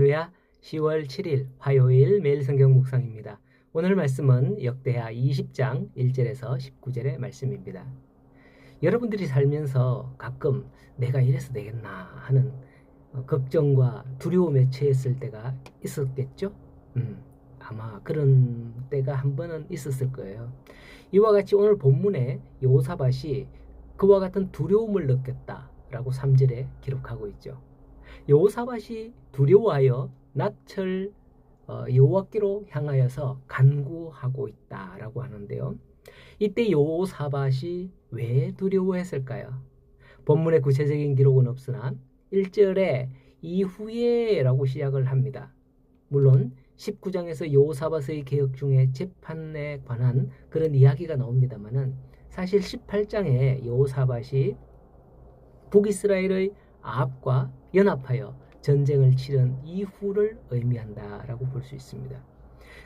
할렐루야. 10월 7일 화요일 매일 성경 묵상입니다. 오늘 말씀은 역대하 20장 1절에서 19절의 말씀입니다. 여러분들이 살면서 가끔 내가 이래서 되겠나 하는 걱정과 두려움에 처했을 때가 있었겠죠? 아마 그런 때가 한 번은 있었을 거예요. 이와 같이 오늘 본문에 여호사밧이 그와 같은 두려움을 느꼈다라고 3절에 기록하고 있죠. 여호사밧이 두려워하여 낮철 여호와께로 향하여서 간구하고 있다라고 하는데요. 이때 여호사밧이 왜 두려워했을까요? 본문의 구체적인 기록은 없으나 1절에 이후에 라고 시작을 합니다. 물론 19장에서 여호사밧의 개혁 중에 재판에 관한 그런 이야기가 나옵니다만은 사실 18장에 여호사밧이 북이스라엘의 아합과 연합하여 전쟁을 치른 이후를 의미한다라고 볼 수 있습니다.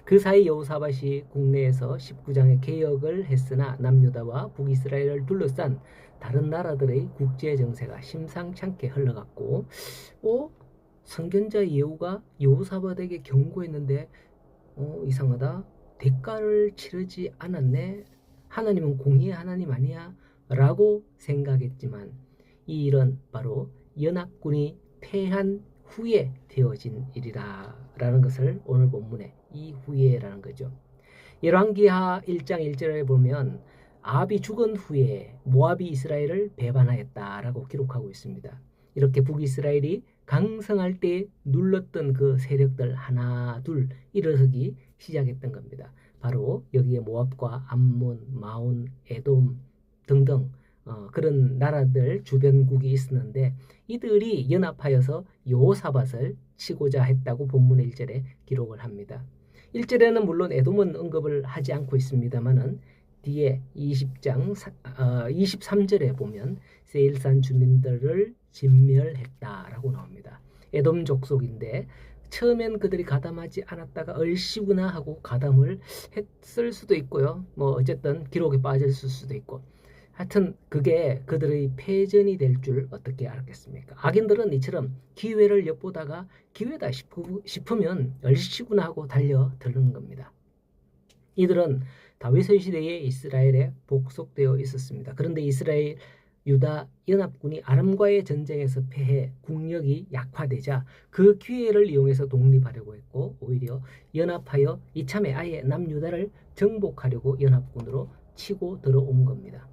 그 사이 여호사밧이 국내에서 19장의 개혁을 했으나 남유다와 북이스라엘을 둘러싼 다른 나라들의 국제 정세가 심상찮게 흘러갔고 선견자 예후가 여호사밧에게 경고했는데 이상하다. 대가를 치르지 않았네. 하나님은 공의의 하나님 아니야? 라고 생각했지만 이 일은 바로 연합군이 패한 후에 되어진 일이라 라는 것을 오늘 본문에 이후에라는 거죠. 열왕기하 1장 1절에 보면 아합이 죽은 후에 모압이 이스라엘을 배반하였다라고 기록하고 있습니다. 이렇게 북이스라엘이 강성할 때 눌렀던 그 세력들 하나 둘 일어서기 시작했던 겁니다. 바로 여기에 모압과 암몬, 마온, 에돔 등등 그런 나라들 주변국이 있었는데 이들이 연합하여서 여호사밧을 치고자 했다고 본문 1절에 기록을 합니다. 1절에는 물론 에돔은 언급을 하지 않고 있습니다만은 뒤에 20장 23절에 보면 세일산 주민들을 진멸했다라고 나옵니다. 에돔 족속인데 처음엔 그들이 가담하지 않았다가 얼씨구나 하고 가담을 했을 수도 있고요. 어쨌든 기록에 빠졌을 수도 있고 하여튼 그게 그들의 패전이 될 줄 어떻게 알았겠습니까? 악인들은 이처럼 기회를 엿보다가 기회다 싶으면 얼씨구나 하고 달려드는 겁니다. 이들은 다윗의 시대에 이스라엘에 복속되어 있었습니다. 그런데 이스라엘 유다 연합군이 아람과의 전쟁에서 패해 국력이 약화되자 그 기회를 이용해서 독립하려고 했고 오히려 연합하여 이참에 아예 남유다를 정복하려고 연합군으로 치고 들어온 겁니다.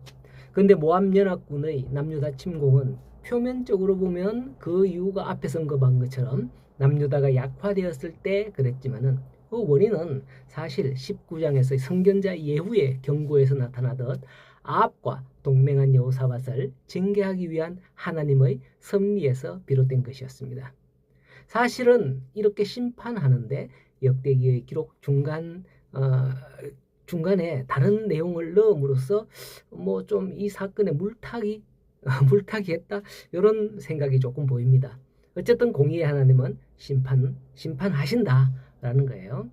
그런데 모압 연합군의 남유다 침공은 표면적으로 보면 그 이유가 앞에서 언급한 것처럼 남유다가 약화되었을 때 그랬지만은 그 원인은 사실 19장에서 선견자 예후의 경고에서 나타나듯 아합과 동맹한 여호사밧을 징계하기 위한 하나님의 섭리에서 비롯된 것이었습니다. 사실은 이렇게 심판하는데 역대기의 기록 중간에 다른 내용을 넣음으로써 좀 이 사건에 물타기 했다 이런 생각이 조금 보입니다. 어쨌든 공의의 하나님은 심판하신다라는 거예요.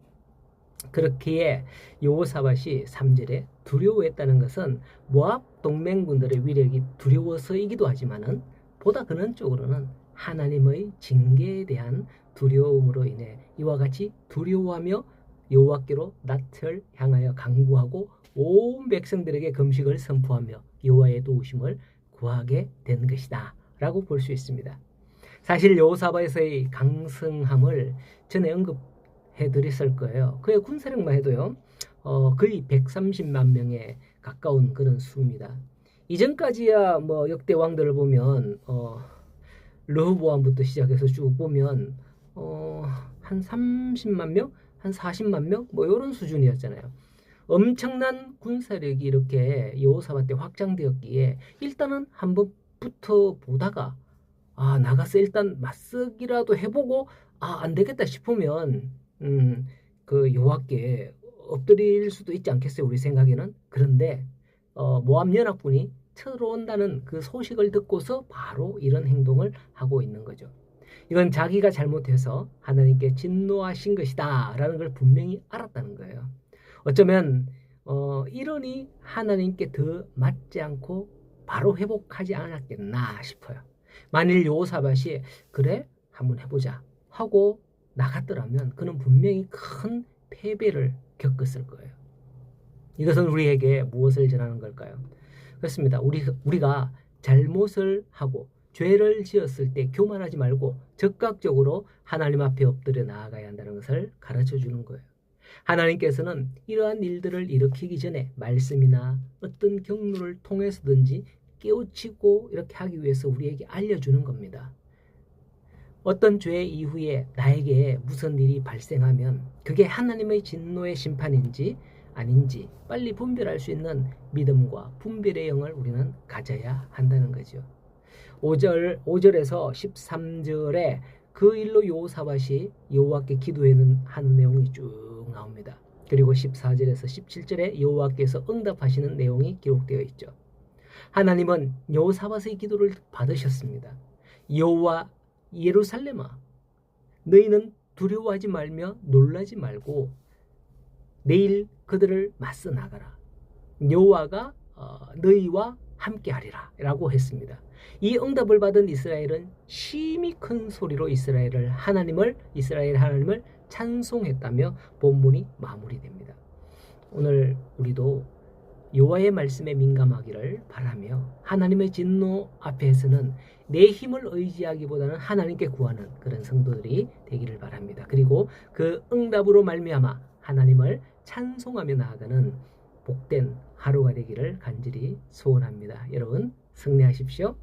그렇기에 여호사밧이 3절에 두려워했다는 것은 모압 동맹군들의 위력이 두려워서이기도 하지만은 보다 근원적으로는 하나님의 징계에 대한 두려움으로 인해 이와 같이 두려워하며 여호와께로 낮을 향하여 간구하고 온 백성들에게 금식을 선포하며 여호와의 도우심을 구하게 된 것이다 라고 볼 수 있습니다. 사실 여호사밧의 강성함을 전에 언급해드렸을 거예요. 그의 군사력만 해도요 거의 130만 명에 가까운 그런 수입니다. 이전까지야 역대 왕들을 보면 르호보암부터 시작해서 쭉 보면 한 30만 명? 한 40만 명? 이런 수준이었잖아요. 엄청난 군사력이 이렇게 여호사밧 때 확장되었기에 일단은 한번 붙어보다가 나가서 일단 맞서기라도 해보고 안 되겠다 싶으면 그 여호와께 엎드릴 수도 있지 않겠어요, 우리 생각에는. 그런데 모압 연합군이 들어온다는 그 소식을 듣고서 바로 이런 행동을 하고 있는 거죠. 이건 자기가 잘못해서 하나님께 진노하신 것이다 라는 걸 분명히 알았다는 거예요. 어쩌면 이러니 하나님께 더 맞지 않고 바로 회복하지 않았겠나 싶어요. 만일 여호사밧이 그래 한번 해보자 하고 나갔더라면 그는 분명히 큰 패배를 겪었을 거예요. 이것은 우리에게 무엇을 전하는 걸까요? 그렇습니다. 우리가 잘못을 하고 죄를 지었을 때 교만하지 말고 적극적으로 하나님 앞에 엎드려 나아가야 한다는 것을 가르쳐 주는 거예요. 하나님께서는 이러한 일들을 일으키기 전에 말씀이나 어떤 경로를 통해서든지 깨우치고 이렇게 하기 위해서 우리에게 알려주는 겁니다. 어떤 죄 이후에 나에게 무슨 일이 발생하면 그게 하나님의 진노의 심판인지 아닌지 빨리 분별할 수 있는 믿음과 분별의 영을 우리는 가져야 한다는 거죠. 5절에서 13절에 그 일로 여호사밧이 여호와께 기도하는 내용이 쭉 나옵니다. 그리고 14절에서 17절에 여호와께서 응답하시는 내용이 기록되어 있죠. 하나님은 여호사밧의 기도를 받으셨습니다. 여호와 예루살렘아, 너희는 두려워하지 말며 놀라지 말고 내일 그들을 맞서 나가라. 여호와가 너희와 함께하리라 라고 했습니다. 이 응답을 받은 이스라엘은 심히 큰 소리로 이스라엘 하나님을 찬송했다며 본문이 마무리됩니다. 오늘 우리도 여호와의 말씀에 민감하기를 바라며 하나님의 진노 앞에서는 내 힘을 의지하기보다는 하나님께 구하는 그런 성도들이 되기를 바랍니다. 그리고 그 응답으로 말미암아 하나님을 찬송하며 나아가는 복된 하루가 되기를 간절히 소원합니다. 여러분 승리하십시오.